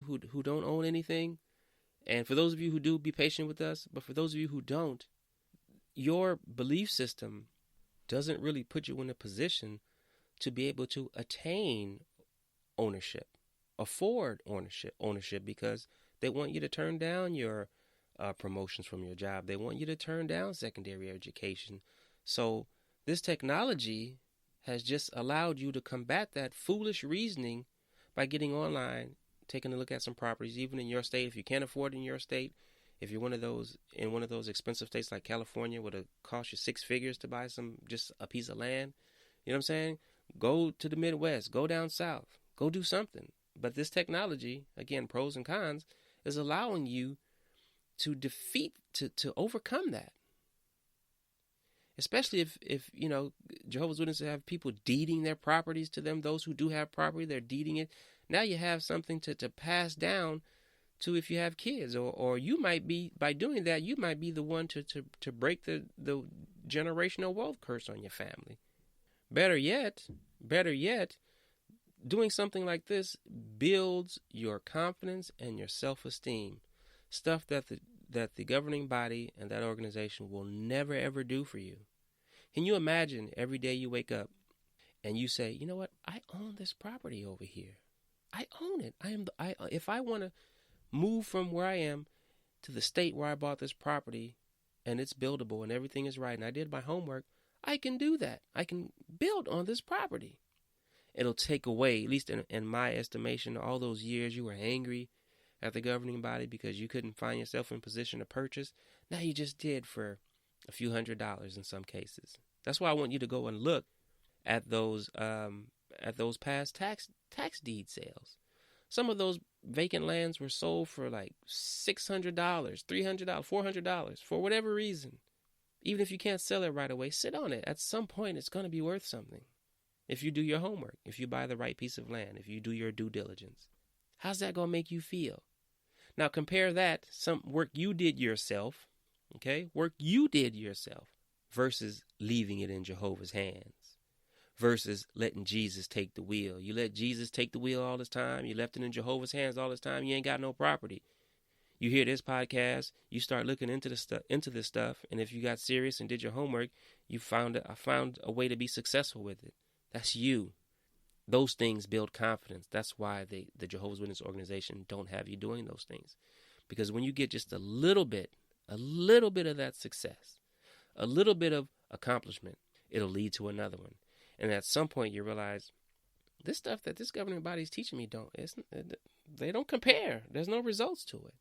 who don't own anything, and for those of you who do, be patient with us. But for those of you who don't, your belief system doesn't really put you in a position to be able to attain ownership, afford ownership, because they want you to turn down your promotions from your job. They want you to turn down secondary education. So this technology has just allowed you to combat that foolish reasoning by getting online, taking a look at some properties, even in your state. If you can't afford it in your state, if you're in one of those expensive states like California, where it costs you six figures to buy just a piece of land, you know what I'm saying? Go to the Midwest, go down south, go do something. But this technology, again, pros and cons, is allowing you to to overcome that. Especially if Jehovah's Witnesses have people deeding their properties to them. Those who do have property, they're deeding it. Now you have something to pass down to if you have kids, or you might be, by doing that, you might be the one to break the generational wealth curse on your family. Better yet, doing something like this builds your confidence and your self-esteem, stuff that the governing body and that organization will never ever do for you. Can you imagine every day you wake up and you say, you know what, I own this property over here. I own it. If I want to move from where I am to the state where I bought this property and it's buildable and everything is right and I did my homework, I can do that. I can build on this property. It'll take away, at least in my estimation, all those years you were angry at the governing body because you couldn't find yourself in position to purchase. Now you just did for a few $100s in some cases. That's why I want you to go and look at those past tax deed sales. Some of those vacant lands were sold for like $600, $300, $400 for whatever reason. Even if you can't sell it right away, sit on it. At some point, it's going to be worth something. If you do your homework, if you buy the right piece of land, if you do your due diligence, how's that going to make you feel? Now compare that, some work you did yourself, versus leaving it in Jehovah's hands, versus letting Jesus take the wheel. You let Jesus take the wheel all this time. You left it in Jehovah's hands all this time. You ain't got no property. You hear this podcast, you start looking into this stuff, and if you got serious and did your homework, I found a way to be successful with it. That's you. Those things build confidence. That's why the Jehovah's Witness organization don't have you doing those things. Because when you get just a little bit of that success, a little bit of accomplishment, it'll lead to another one. And at some point you realize, this stuff that this governing body is teaching me they don't compare. There's no results to it.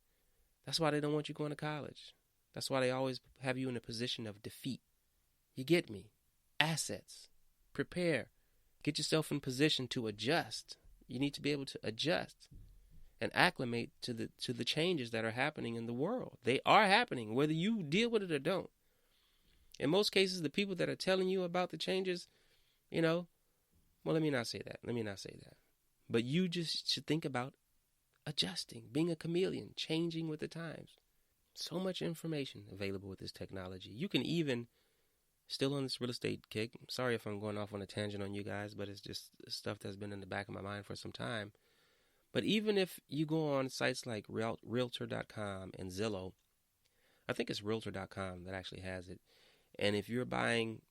That's why they don't want you going to college. That's why they always have you in a position of defeat. You get me? Assets. Prepare. Get yourself in position to adjust. You need to be able to adjust and acclimate to the changes that are happening in the world. They are happening, whether you deal with it or don't. In most cases, the people that are telling you about the changes, well, let me not say that. But you just should think about adjusting, being a chameleon, changing with the times. So much information available with this technology. You can even, still on this real estate kick, I'm sorry if I'm going off on a tangent on you guys, but it's just stuff that's been in the back of my mind for some time. But even if you go on sites like Realtor.com and Zillow, I think it's Realtor.com that actually has it. And if you're buying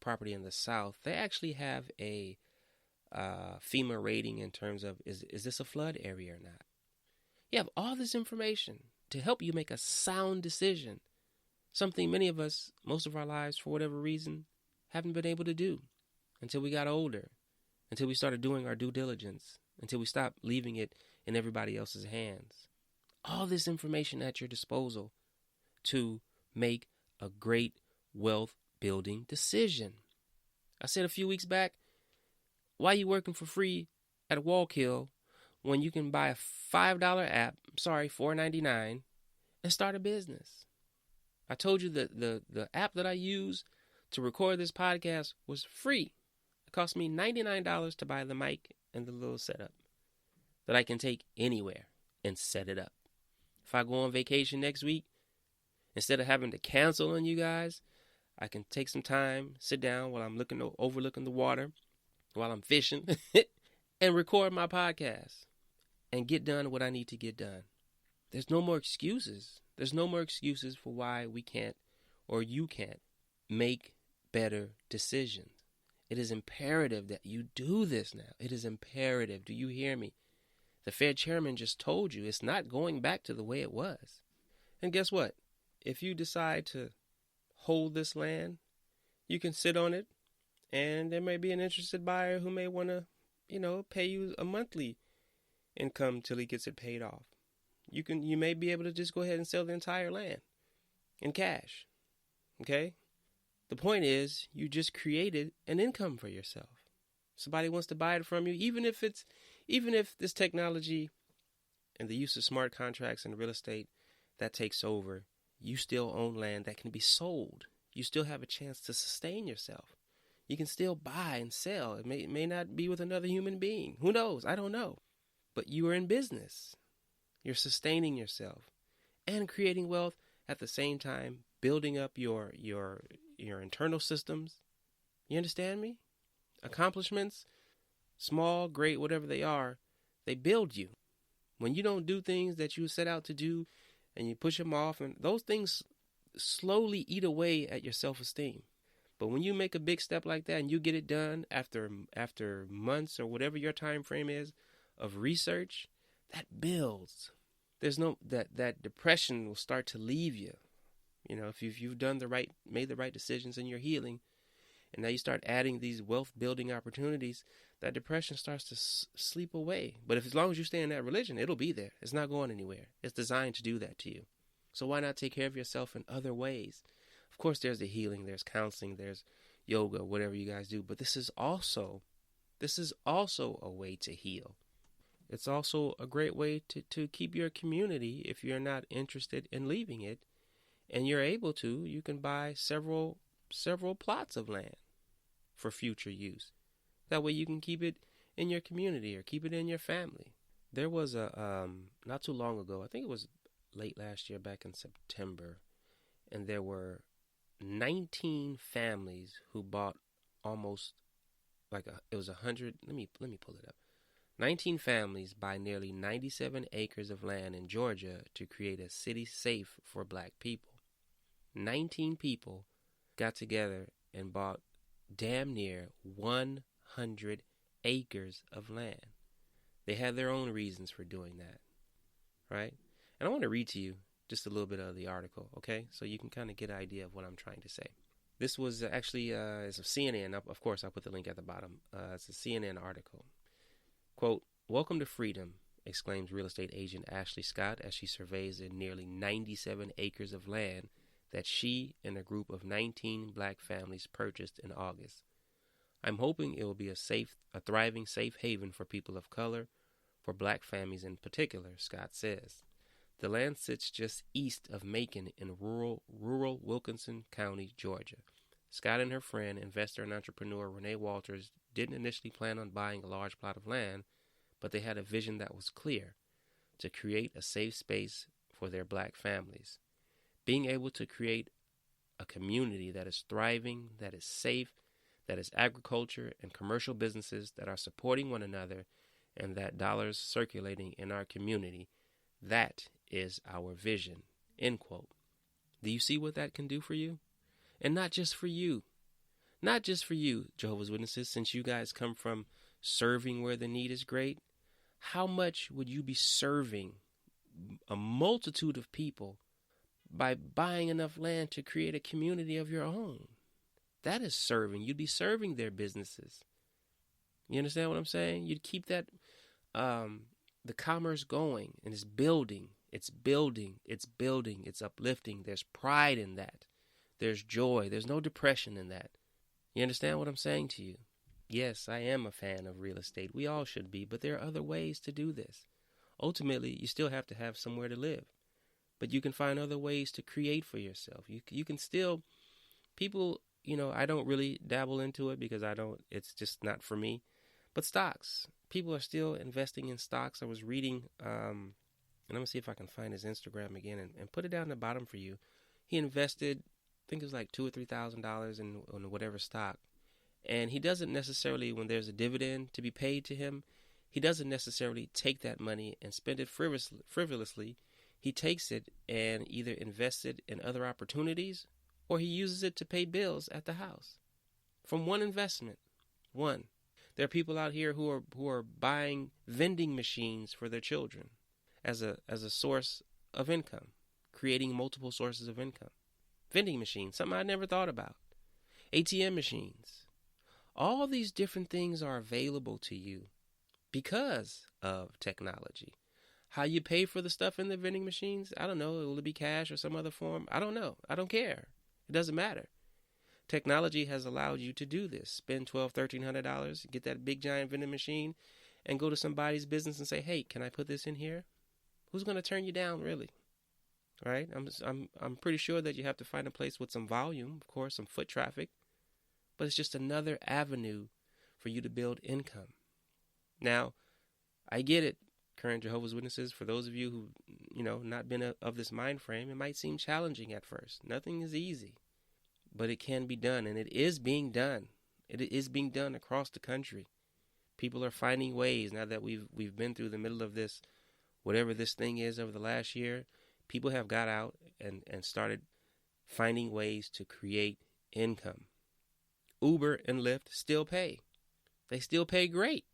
property in the South, they actually have a FEMA rating in terms of is this a flood area or not. You have all this information to help you make a sound decision, something many of us, most of our lives, for whatever reason, haven't been able to do until we got older, until we started doing our due diligence, until we stopped leaving it in everybody else's hands. All this information at your disposal to make a great wealth building decision. I said a few weeks back, why are you working for free at a Wallkill when you can buy a $5 app, $4.99, and start a business? I told you that the app that I use to record this podcast was free. It cost me $99 to buy the mic and the little setup that I can take anywhere and set it up. If I go on vacation next week, instead of having to cancel on you guys, I can take some time, sit down while I'm overlooking the water, while I'm fishing, and record my podcast. and get done what I need to get done. There's no more excuses. There's no more excuses for why we can't or you can't make better decisions. It is imperative that you do this now. It is imperative. Do you hear me? The Fed chairman just told you it's not going back to the way it was. And guess what? If you decide to hold this land, you can sit on it, and there may be an interested buyer who may want to, pay you a monthly income till he gets it paid off. You may be able to just go ahead and sell the entire land in cash. Okay? The point is, you just created an income for yourself. Somebody wants to buy it from you, even if this technology and the use of smart contracts and real estate that takes over, you still own land that can be sold. You still have a chance to sustain yourself. You can still buy and sell. It may not be with another human being. Who knows? I don't know. But you are in business. You're sustaining yourself and creating wealth at the same time, building up your internal systems. You understand me? Accomplishments, small, great, whatever they are, they build you. When you don't do things that you set out to do and you push them off, and those things slowly eat away at your self-esteem. But when you make a big step like that and you get it done after months or whatever your time frame is of research, that builds. There's no that depression will start to leave you. If you've made the right decisions in your healing, and now you start adding these wealth building opportunities, that depression starts to sleep away. But as long as you stay in that religion, it'll be there. It's not going anywhere. It's designed to do that to you. So why not take care of yourself in other ways? Of course, there's the healing, there's counseling, there's yoga, whatever you guys do. But this is also a way to heal. It's also a great way to keep your community if you're not interested in leaving it. And you're able to, you can buy several plots of land for future use. That way you can keep it in your community or keep it in your family. There was not too long ago, I think it was late last year, back in September, and there were 19 families who bought almost it was 100, let me pull it up. 19 families buy nearly 97 acres of land in Georgia to create a city safe for black people. 19 people got together and bought damn near 100 acres of land. They had their own reasons for doing that, right? And I want to read to you just a little bit of the article, okay? So you can kind of get an idea of what I'm trying to say. This was actually it's a CNN. Of course, I'll put the link at the bottom. It's a CNN article. Quote, "Welcome to freedom," exclaims real estate agent Ashley Scott as she surveys the nearly 97 acres of land that she and a group of 19 black families purchased in August. "I'm hoping it will be a thriving safe haven for people of color, for black families in particular," Scott says. The land sits just east of Macon in rural Wilkinson County, Georgia. Scott and her friend, investor and entrepreneur Renee Walters, didn't initially plan on buying a large plot of land, but they had a vision that was clear: to create a safe space for their black families. Being able to create a community that is thriving, that is safe, that is agriculture and commercial businesses that are supporting one another, and that dollars circulating in our community, that is our vision, end quote. Do you see what that can do for you? And not just for you. Not just for you, Jehovah's Witnesses, since you guys come from serving where the need is great. How much would you be serving a multitude of people by buying enough land to create a community of your own? That is serving. You'd be serving their businesses. You understand what I'm saying? You'd keep that, the commerce going, and it's building. It's building. It's building. It's uplifting. There's pride in that. There's joy. There's no depression in that. You understand what I'm saying to you? Yes, I am a fan of real estate. We all should be, but there are other ways to do this. Ultimately, you still have to have somewhere to live, but you can find other ways to create for yourself. You can still, people, I don't really dabble into it because it's just not for me, but stocks. People are still investing in stocks. I was reading, and I'm going to see if I can find his Instagram again and put it down at the bottom for you. He invested, I think it was like $2,000 or $3,000 in whatever stock. And he doesn't necessarily, when there's a dividend to be paid to him, he doesn't necessarily take that money and spend it frivolously. He takes it and either invests it in other opportunities, or he uses it to pay bills at the house. From one investment. One. There are people out here who are buying vending machines for their children as a source of income, creating multiple sources of income. Vending machines, something I never thought about. ATM machines. All these different things are available to you because of technology. How you pay for the stuff in the vending machines, I don't know. Will it be cash or some other form? I don't know. I don't care. It doesn't matter. Technology has allowed you to do this. Spend $1,200, $1,300, get that big giant vending machine, and go to somebody's business and say, "Hey, can I put this in here?" Who's going to turn you down, really? Right? I'm pretty sure that you have to find a place with some volume, of course, some foot traffic, but it's just another avenue for you to build income. Now, I get it, current Jehovah's Witnesses. For those of you who, not been of this mind frame, it might seem challenging at first. Nothing is easy, but it can be done, and it is being done. It is being done across the country. People are finding ways now that we've been through the middle of this, whatever this thing is over the last year. People have got out and started finding ways to create income. Uber and Lyft still pay. They still pay great,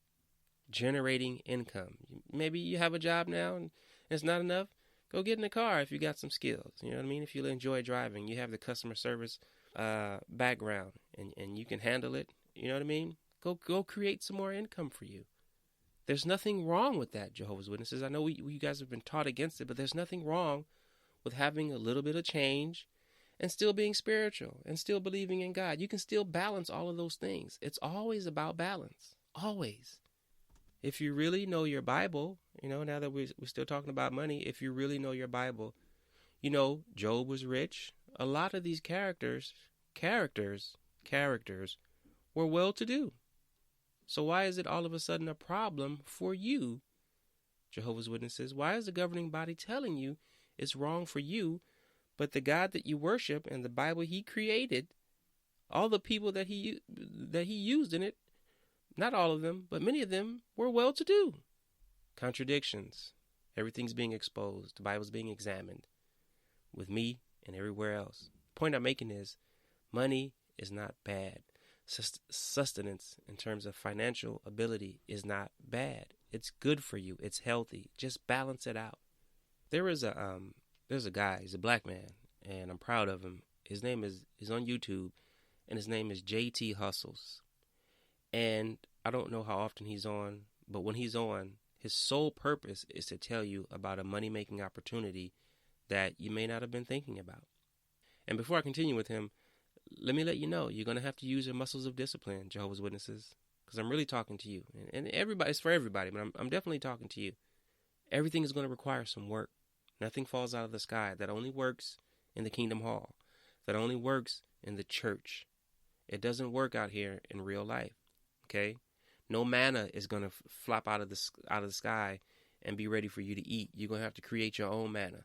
generating income. Maybe you have a job now and it's not enough. Go get in the car if you got some skills. You know what I mean? If you enjoy driving, you have the customer service background and you can handle it. You know what I mean? Go create some more income for you. There's nothing wrong with that, Jehovah's Witnesses. I know you guys have been taught against it, but there's nothing wrong with having a little bit of change and still being spiritual and still believing in God. You can still balance all of those things. It's always about balance. Always. If you really know your Bible, now that we're still talking about money, if you really know your Bible, Job was rich. A lot of these characters were well-to-do. So why is it all of a sudden a problem for you, Jehovah's Witnesses? Why is the governing body telling you it's wrong for you, but the God that you worship and the Bible he created, all the people that he used in it, not all of them, but many of them were well-to-do? Contradictions. Everything's being exposed. The Bible's being examined with me and everywhere else. The point I'm making is money is not bad. Sustenance in terms of financial ability is not bad. It's good for you. It's healthy. Just balance it out. There's a guy. He's a black man, and I'm proud of him. His name is on YouTube, and his name is JT Hustles. And I don't know how often he's on, but when he's on, his sole purpose is to tell you about a money-making opportunity that you may not have been thinking about. And before I continue with him, let me let you know, you're going to have to use your muscles of discipline, Jehovah's Witnesses, because I'm really talking to you. And everybody, it's for everybody, but I'm definitely talking to you. Everything is going to require some work. Nothing falls out of the sky. That only works in the Kingdom Hall. That only works in the church. It doesn't work out here in real life, okay? No manna is going to flop out of the sky and be ready for you to eat. You're going to have to create your own manna.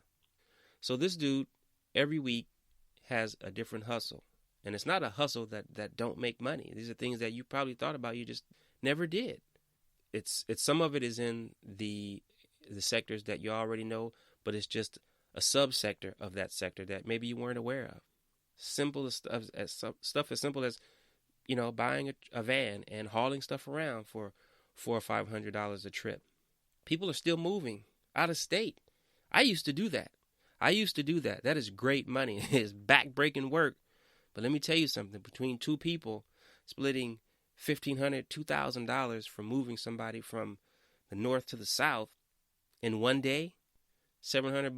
So this dude, every week, has a different hustle. And it's not a hustle that don't make money. These are things that you probably thought about, you just never did. It's some of it is in the sectors that you already know, but it's just a subsector of that sector that maybe you weren't aware of. Simple stuff as simple as, buying a van and hauling stuff around for $400 or $500 a trip. People are still moving out of state. I used to do that. That is great money. It's back-breaking work. But let me tell you something. Between two people splitting $1,500, $2,000 for moving somebody from the north to the south in one day, $700,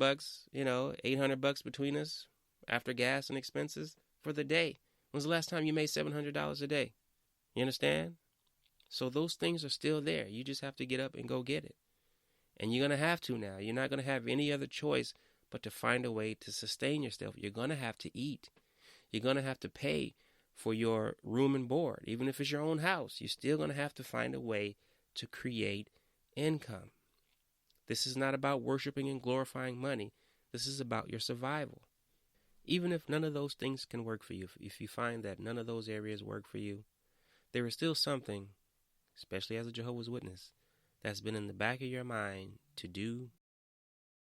$800 between us after gas and expenses for the day. When's the last time you made $700 a day? You understand? So those things are still there. You just have to get up and go get it. And you're going to have to now. You're not going to have any other choice but to find a way to sustain yourself. You're going to have to eat. You're going to have to pay for your room and board. Even if it's your own house, you're still going to have to find a way to create income. This is not about worshiping and glorifying money. This is about your survival. Even if none of those things can work for you, if you find that none of those areas work for you, there is still something, especially as a Jehovah's Witness, that's been in the back of your mind to do